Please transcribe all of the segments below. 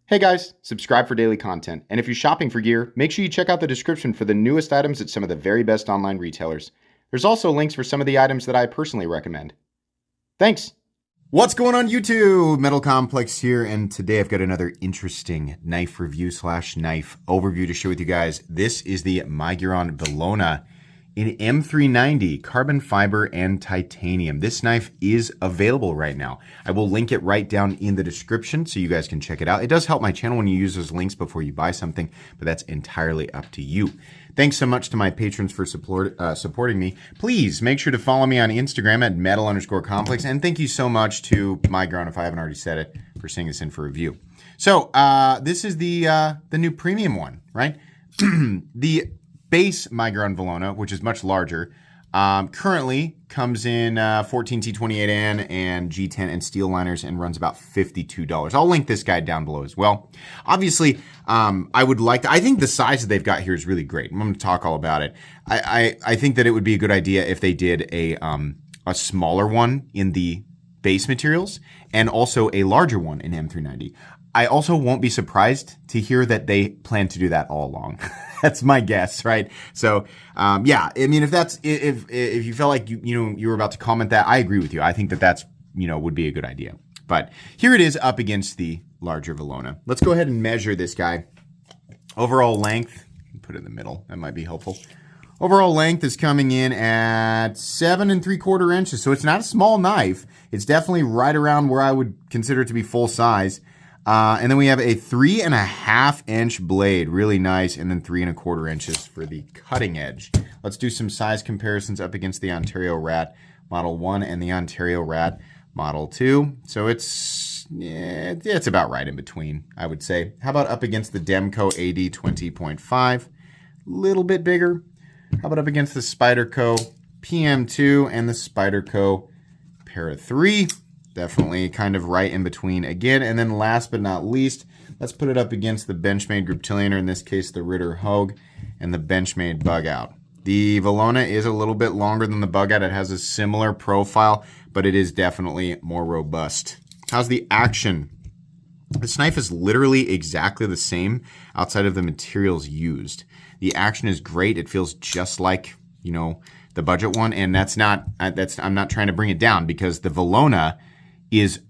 Hey guys, subscribe for daily content. And if you're shopping for gear, make sure you check out the description for the newest items at some of the very best online retailers. There's also links for some of the items that I personally recommend. Thanks! What's going on YouTube? Metal Complex here, and today I've got another interesting knife review / knife overview to share with you guys. This is the Miguron Velona in M390, carbon fiber and titanium. This knife is available right now. I will link it right down in the description so you guys can check it out. It does help my channel when you use those links before you buy something, but that's entirely up to you. Thanks so much to my patrons for supporting me. Please make sure to follow me on Instagram at metal_complex, and thank you so much to Miguron, if I haven't already said it, for sending this in for review. So this is the new premium one, right? The base Miguron Velona, which is much larger, currently comes in 14 T28N and G10 and steel liners and runs about $52. I'll link this guide down below as well. Obviously, I think the size that they've got here is really great. I'm going to talk all about it. I think that it would be a good idea if they did a smaller one in the base materials and also a larger one in M390. I also won't be surprised to hear that they plan to do that all along. That's my guess, right? So, yeah, I mean, if you felt like you were about to comment that, I agree with you. I think that that's would be a good idea. But here it is up against the larger Velona. Let's go ahead and measure this guy. Overall length, put it in the middle. That might be helpful. Overall length is coming in at 7 3/4 inches. So it's not a small knife. It's definitely right around where I would consider it to be full size. And then we have a 3.5 inch blade, really nice, and then 3 1/4 inches for the cutting edge. Let's do some size comparisons up against the Ontario Rat Model 1 and the Ontario Rat Model 2. So it's about right in between, I would say. How about up against the Demco AD 20.5? Little bit bigger. How about up against the Spyderco PM2 and the Spyderco Para 3? Definitely kind of right in between again. And then last but not least, let's put it up against the Benchmade Group Tillionaire, in this case the Ritter Hogue, and the Benchmade Bug Out. The Velona is a little bit longer than the Bug Out. It has a similar profile, but it is definitely more robust. How's the action? This knife is literally exactly the same outside of the materials used. The action is great. It feels just like, the budget one, and I'm not trying to bring it down, because the Velona is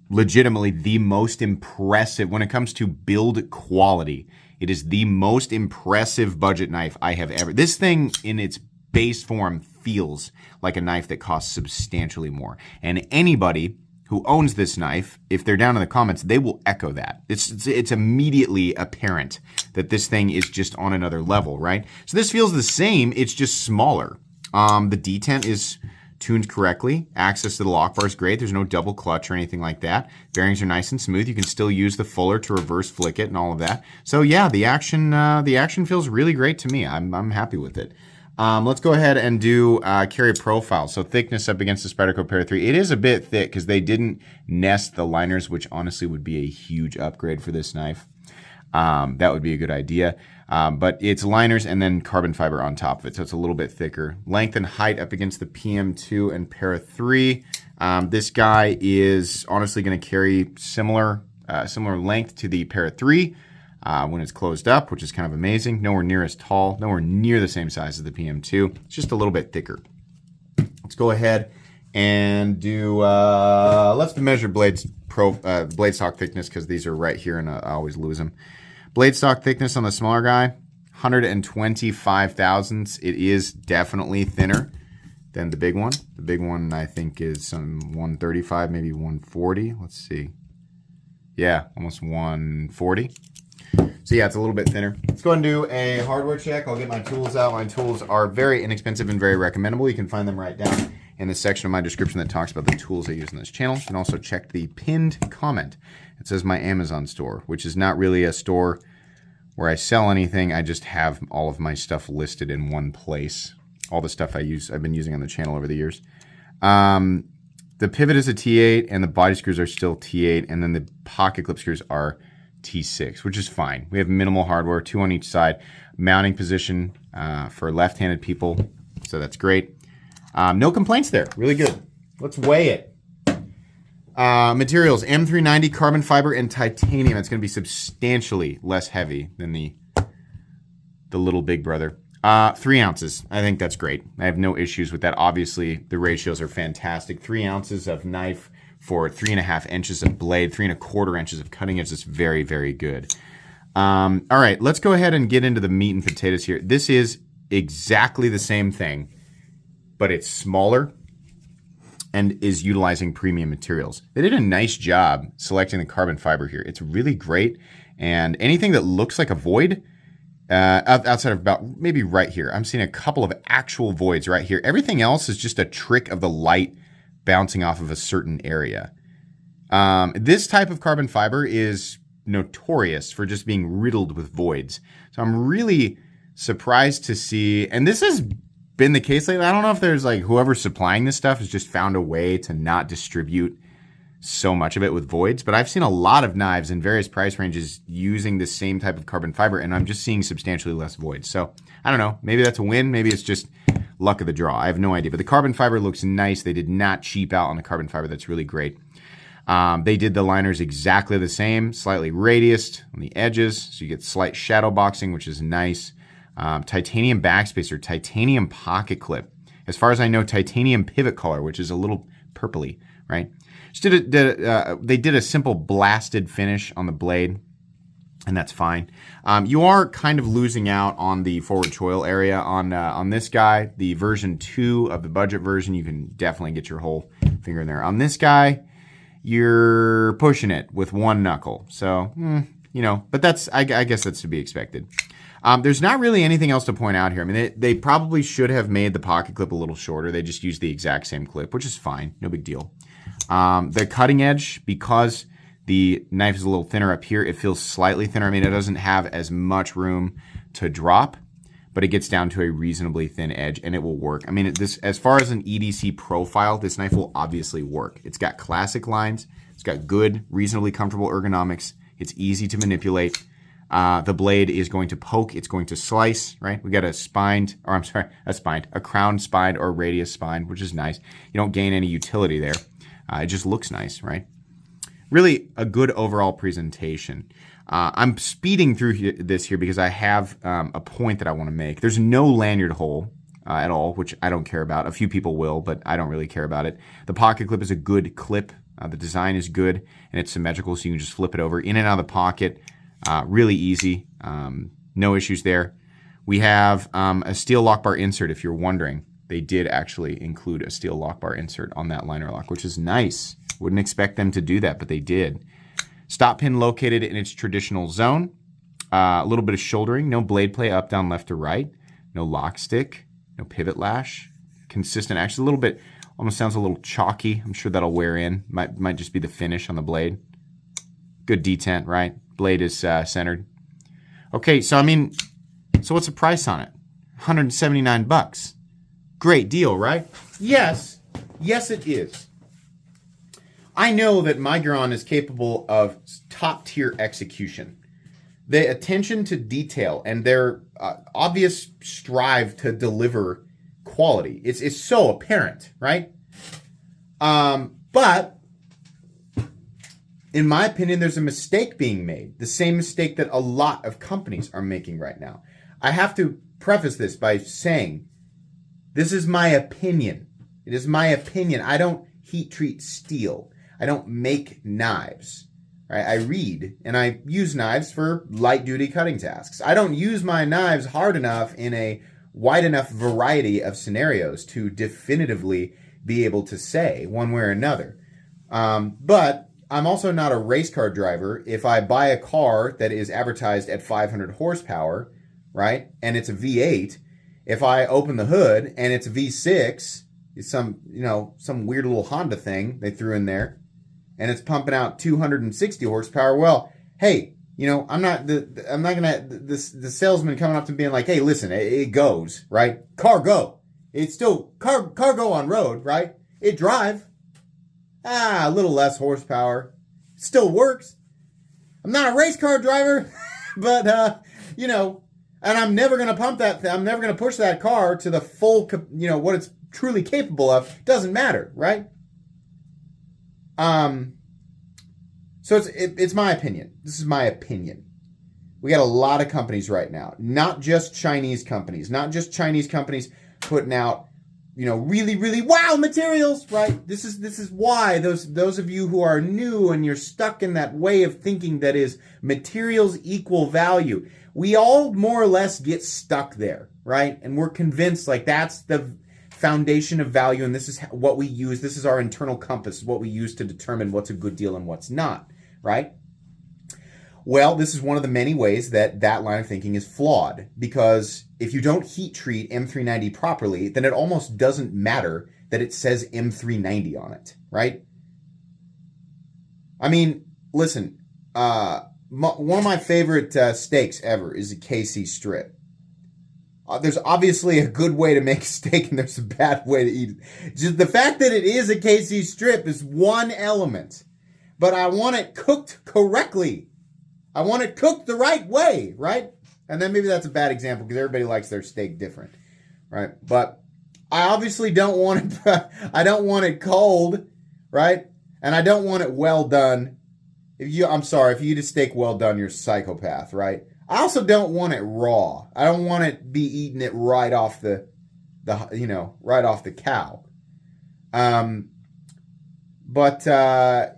legitimately the most impressive when it comes to build quality. It is the most impressive budget knife I have ever. This thing in its base form feels like a knife that costs substantially more. And anybody who owns this knife, if they're down in the comments, they will echo that. It's immediately apparent that this thing is just on another level, right? So this feels the same, it's just smaller. The detent is tuned correctly. Access to the lock bar is great. There's no double clutch or anything like that. Bearings are nice and smooth. You can still use the fuller to reverse flick it and all of that. So yeah, the action feels really great to me. I'm happy with it. Let's go ahead and do carry profile. So thickness up against the Spyderco Para 3. It is a bit thick because they didn't nest the liners, which honestly would be a huge upgrade for this knife. That would be a good idea. But it's liners and then carbon fiber on top of it, so it's a little bit thicker. Length and height up against the PM2 and Para 3. This guy is honestly going to carry similar length to the Para 3 when it's closed up, which is kind of amazing. Nowhere near as tall, nowhere near the same size as the PM2. It's just a little bit thicker. Let's go ahead and do, let's measure blade stock thickness, because these are right here and I always lose them. Blade stock thickness on the smaller guy, 125 thousandths. It is definitely thinner than the big one. The big one, I think, is some 135, maybe 140. Let's see. Yeah, almost 140. So yeah, it's a little bit thinner. Let's go and do a hardware check. I'll get my tools out. My tools are very inexpensive and very recommendable. You can find them right down in the section of my description that talks about the tools I use in this channel. You can also check the pinned comment. It says my Amazon store, which is not really a store where I sell anything. I just have all of my stuff listed in one place. All the stuff I've been using on the channel over the years. The pivot is a T8, and the body screws are still T8, and then the pocket clip screws are T6, which is fine. We have minimal hardware, 2 on each side. Mounting position for left-handed people, so that's great. No complaints there. Really good. Let's weigh it. Materials, M390, carbon fiber, and titanium. It's going to be substantially less heavy than the little big brother. 3 ounces. I think that's great. I have no issues with that. Obviously, the ratios are fantastic. 3 ounces of knife for 3.5 inches of blade, 3.25 inches of cutting edge. That's very, very good. All right, let's go ahead and get into the meat and potatoes here. This is exactly the same thing, but it's smaller and is utilizing premium materials. They did a nice job selecting the carbon fiber here. It's really great. And anything that looks like a void, outside of about maybe right here, I'm seeing a couple of actual voids right here. Everything else is just a trick of the light bouncing off of a certain area. This type of carbon fiber is notorious for just being riddled with voids. So I'm really surprised to see, and this has been the case lately. I don't know if there's like whoever's supplying this stuff has just found a way to not distribute so much of it with voids, but I've seen a lot of knives in various price ranges using the same type of carbon fiber, and I'm just seeing substantially less voids. So I don't know, maybe that's a win, maybe it's just luck of the draw. I have no idea, but the carbon fiber looks nice. They did not cheap out on the carbon fiber. That's really great. They did the liners exactly the same, slightly radiused on the edges, so you get slight shadow boxing, which is nice. Titanium backspacer, titanium pocket clip. As far as I know, titanium pivot collar, which is a little purpley, right? They did a simple blasted finish on the blade, and that's fine. You are kind of losing out on the forward choil area on this guy. The version 2 of the budget version, you can definitely get your whole finger in there. On this guy, you're pushing it with one knuckle. So, but that's I guess that's to be expected. There's not really anything else to point out here. I mean, they probably should have made the pocket clip a little shorter. They just used the exact same clip, which is fine. No big deal. The cutting edge, because the knife is a little thinner up here, it feels slightly thinner. I mean, it doesn't have as much room to drop, but it gets down to a reasonably thin edge, and it will work. I mean, as far as an EDC profile, this knife will obviously work. It's got classic lines. It's got good, reasonably comfortable ergonomics. It's easy to manipulate. The blade is going to poke. It's going to slice, right? We got a crown spine or radius spine, which is nice. You don't gain any utility there. It just looks nice, right? Really a good overall presentation. I'm speeding through this here because I have a point that I want to make. There's no lanyard hole at all, which I don't care about. A few people will, but I don't really care about it. The pocket clip is a good clip. The design is good, and it's symmetrical, so you can just flip it over in and out of the pocket. Really easy. No issues there. We have a steel lock bar insert, if you're wondering. They did actually include a steel lock bar insert on that liner lock, which is nice. Wouldn't expect them to do that, but they did. Stop pin located in its traditional zone. A little bit of shouldering. No blade play up, down, left, or right. No lock stick. No pivot lash. Consistent. Actually, a little bit, almost sounds a little chalky. I'm sure that'll wear in. Might just be the finish on the blade. Good detent, right? Blade is centered. Okay, so what's the price on it? $179. Great deal, right? Yes, it is. I know that Miguron is capable of top-tier execution. The attention to detail and their obvious strive to deliver quality, it's so apparent, right? But in my opinion, there's a mistake being made. The same mistake that a lot of companies are making right now. I have to preface this by saying, this is my opinion. It is my opinion. I don't heat treat steel. I don't make knives. Right? I read and I use knives for light duty cutting tasks. I don't use my knives hard enough in a wide enough variety of scenarios to definitively be able to say one way or another. But I'm also not a race car driver. If I buy a car that is advertised at 500 horsepower, right, and it's a V8, if I open the hood and it's a V6, it's some weird little Honda thing they threw in there, and it's pumping out 260 horsepower, well, hey, I'm not the salesman coming up to me being like, hey, listen, it goes, right? Car go. It's still car go on road, right? It drive. A little less horsepower. Still works. I'm not a race car driver, but, and I'm never going to pump that. I'm never going to push that car to the full, what it's truly capable of. Doesn't matter, right? And So it's my opinion. This is my opinion. We got a lot of companies right now, not just Chinese companies putting out, really, really wow materials, right? This is why those of you who are new and you're stuck in that way of thinking that is materials equal value. We all more or less get stuck there, right? And we're convinced like that's the foundation of value, and this is what we use. This is our internal compass, what we use to determine what's a good deal and what's not, right? Well, this is one of the many ways that line of thinking is flawed, because if you don't heat treat M390 properly, then it almost doesn't matter that it says M390 on it, right? I mean, listen, one of my favorite steaks ever is a KC strip. There's obviously a good way to make a steak and there's a bad way to eat it. Just the fact that it is a KC strip is one element, but I want it cooked correctly. I want it cooked the right way, right? And then maybe that's a bad example because everybody likes their steak different, right? But I obviously don't want it. I don't want it cold, right? And I don't want it well done. I'm sorry, if you eat a steak well done, you're a psychopath, right? I also don't want it raw. I don't want it be eating it right off the right off the cow.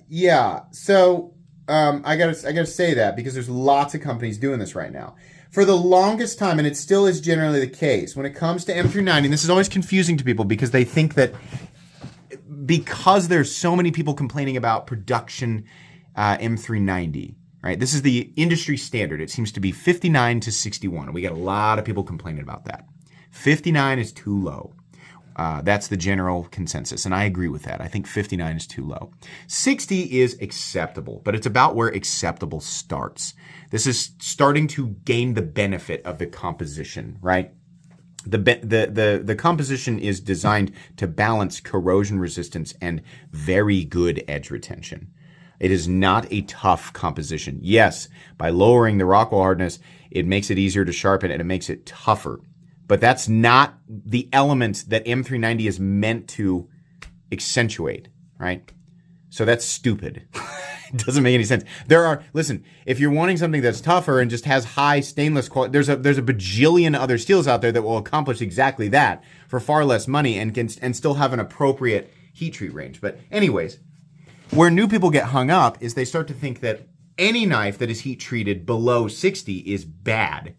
Yeah. So I gotta say that because there's lots of companies doing this right now. For the longest time, and it still is generally the case, when it comes to M390, and this is always confusing to people because they think that because there's so many people complaining about production M390, right? This is the industry standard. It seems to be 59 to 61. And we get a lot of people complaining about that. 59 is too low. That's the general consensus, and I agree with that. I think 59 is too low. 60 is acceptable, but it's about where acceptable starts. This is starting to gain the benefit of the composition, right? The composition is designed to balance corrosion resistance and very good edge retention. It is not a tough composition. Yes, by lowering the Rockwell hardness, it makes it easier to sharpen and it makes it tougher. But that's not the element that M390 is meant to accentuate, right? So that's stupid. It doesn't make any sense. Listen, if you're wanting something that's tougher and just has high stainless quality, there's a bajillion other steels out there that will accomplish exactly that for far less money and still have an appropriate heat treat range. But anyways, where new people get hung up is they start to think that any knife that is heat treated below 60 is bad,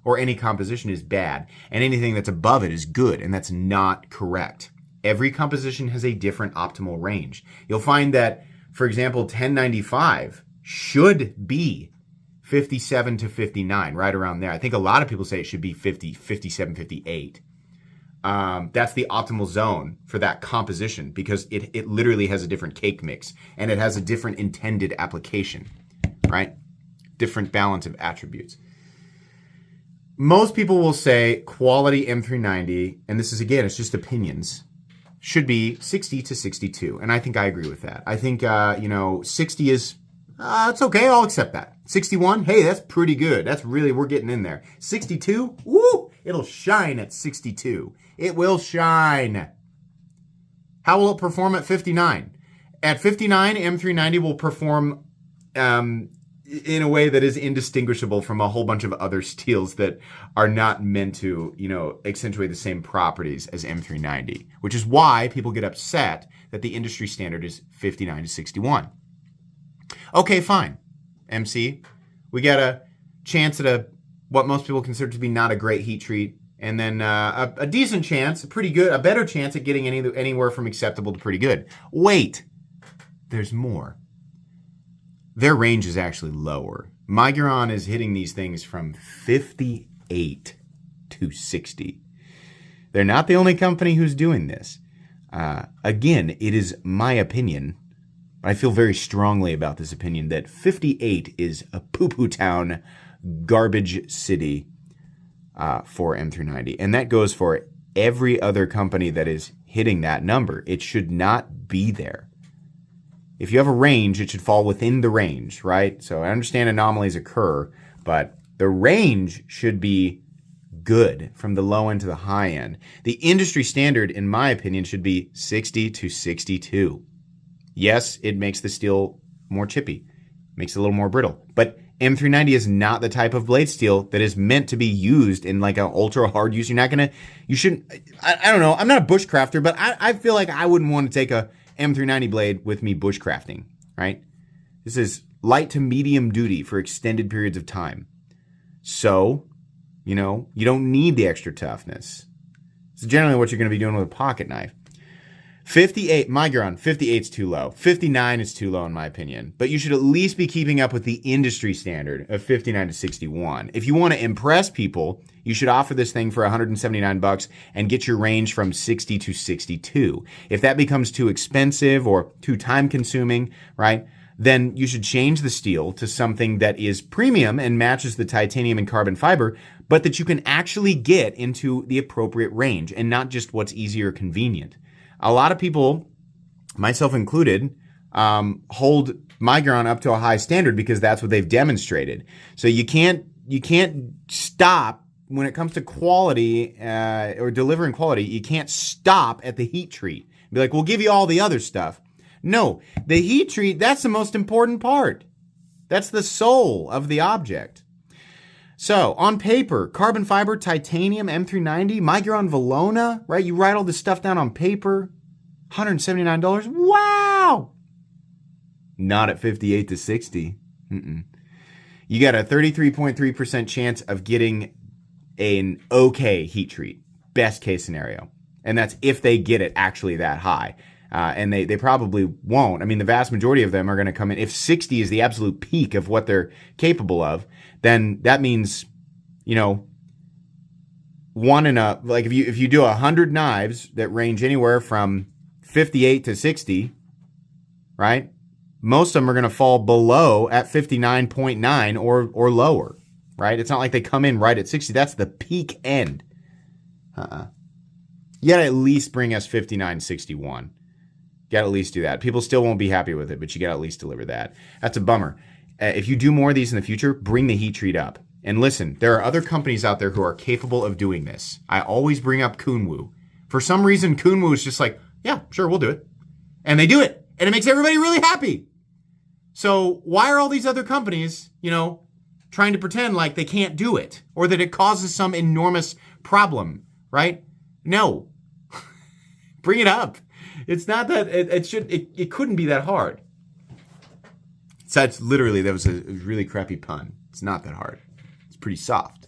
or any composition is bad, and anything that's above it is good, and that's not correct. Every composition has a different optimal range. You'll find that, for example, 1095 should be 57 to 59, right around there. I think a lot of people say it should be 50, 57, 58. That's the optimal zone for that composition because it literally has a different cake mix, and it has a different intended application, right? Different balance of attributes. Most people will say quality M390, and this is, again, it's just opinions, should be 60 to 62. And I think I agree with that. I think, 60 is, it's okay. I'll accept that. 61, hey, that's pretty good. We're getting in there. 62, woo, it'll shine at 62. It will shine. How will it perform at 59? At 59, M390 will perform, in a way that is indistinguishable from a whole bunch of other steels that are not meant to, accentuate the same properties as M390, which is why people get upset that the industry standard is 59 to 61. Okay, fine. MC, we got a chance at what most people consider to be not a great heat treat, and then a decent chance, a better chance at getting anywhere from acceptable to pretty good. Wait, there's more. Their range is actually lower. Miguron is hitting these things from 58 to 60. They're not the only company who's doing this. Again, it is my opinion, but I feel very strongly about this opinion, that 58 is a poo-poo town, garbage city for M390. And that goes for every other company that is hitting that number. It should not be there. If you have a range, it should fall within the range, right? So I understand anomalies occur, but the range should be good from the low end to the high end. The industry standard, in my opinion, should be 60 to 62. Yes, it makes the steel more chippy. makes it a little more brittle. But M390 is not the type of blade steel that is meant to be used in like an ultra hard use. You shouldn't, I don't know. I'm not a bushcrafter, but I feel like I wouldn't want to take a M390 blade with me bushcrafting, right? This is light to medium duty for extended periods of time. So, you don't need the extra toughness. It's generally what you're going to be doing with a pocket knife. 58, Miguron, 58 is too low. 59 is too low in my opinion. But you should at least be keeping up with the industry standard of 59 to 61. If you want to impress people, you should offer this thing for $179 and get your range from 60 to 62. If that becomes too expensive or too time consuming, right, then you should change the steel to something that is premium and matches the titanium and carbon fiber, but that you can actually get into the appropriate range and not just what's easy or convenient. A lot of people, myself included, hold Miguron up to a high standard because that's what they've demonstrated. So you can't stop when it comes to quality or delivering quality. You can't stop at the heat treat. Be like, we'll give you all the other stuff. No, the heat treat, that's the most important part. That's the soul of the object. So, on paper, carbon fiber, titanium, M390, Miguron Velona, right? You write all this stuff down on paper, $179. Wow! Not at 58 to 60. You got a 33.3% chance of getting an okay heat treat. Best case scenario. And that's if they get it actually that high. And they probably won't. I mean, the vast majority of them are going to come in. If 60 is the absolute peak of what they're capable of, then that means, one in a, like if you do 100 knives that range anywhere from 58 to 60, right? Most of them are going to fall below at 59.9 or lower, right? It's not like they come in right at 60. That's the peak end. You got to at least bring us 59.61. Got to at least do that. People still won't be happy with it, but you got to at least deliver that. That's a bummer. If you do more of these in the future, bring the heat treat up. And listen, there are other companies out there who are capable of doing this. I always bring up Kunwu. For some reason, Kunwu is just like, yeah, sure, we'll do it. And they do it. And it makes everybody really happy. So why are all these other companies, trying to pretend like they can't do it or that it causes some enormous problem, right? No. Bring it up. It's not that it couldn't be that hard. So that's literally, that was a really crappy pun. It's not that hard. It's pretty soft.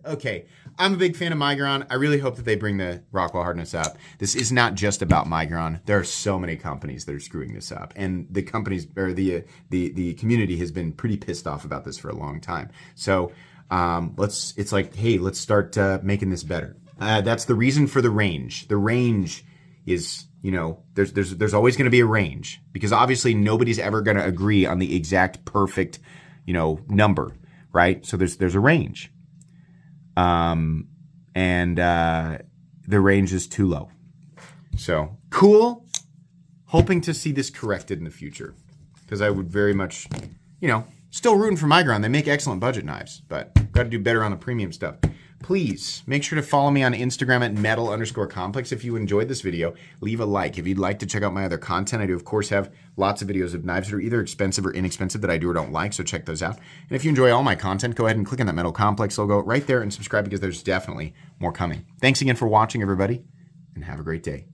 Okay. I'm a big fan of Miguron. I really hope that they bring the Rockwell hardness up. This is not just about Miguron. There are so many companies that are screwing this up. And the companies or the community has been pretty pissed off about this for a long time. So it's like, hey, let's start making this better. That's the reason for the range. The range is, there's always going to be a range because obviously nobody's ever going to agree on the exact perfect, number, right? So there's a range. And the range is too low. So cool. Hoping to see this corrected in the future because I would very much, still rooting for Miguron. They make excellent budget knives, but got to do better on the premium stuff. Please make sure to follow me on Instagram at metal_complex. If you enjoyed this video, leave a like. If you'd like to check out my other content, I do, of course, have lots of videos of knives that are either expensive or inexpensive that I do or don't like, so check those out. And if you enjoy all my content, go ahead and click on that Metal Complex logo right there and subscribe because there's definitely more coming. Thanks again for watching, everybody, and have a great day.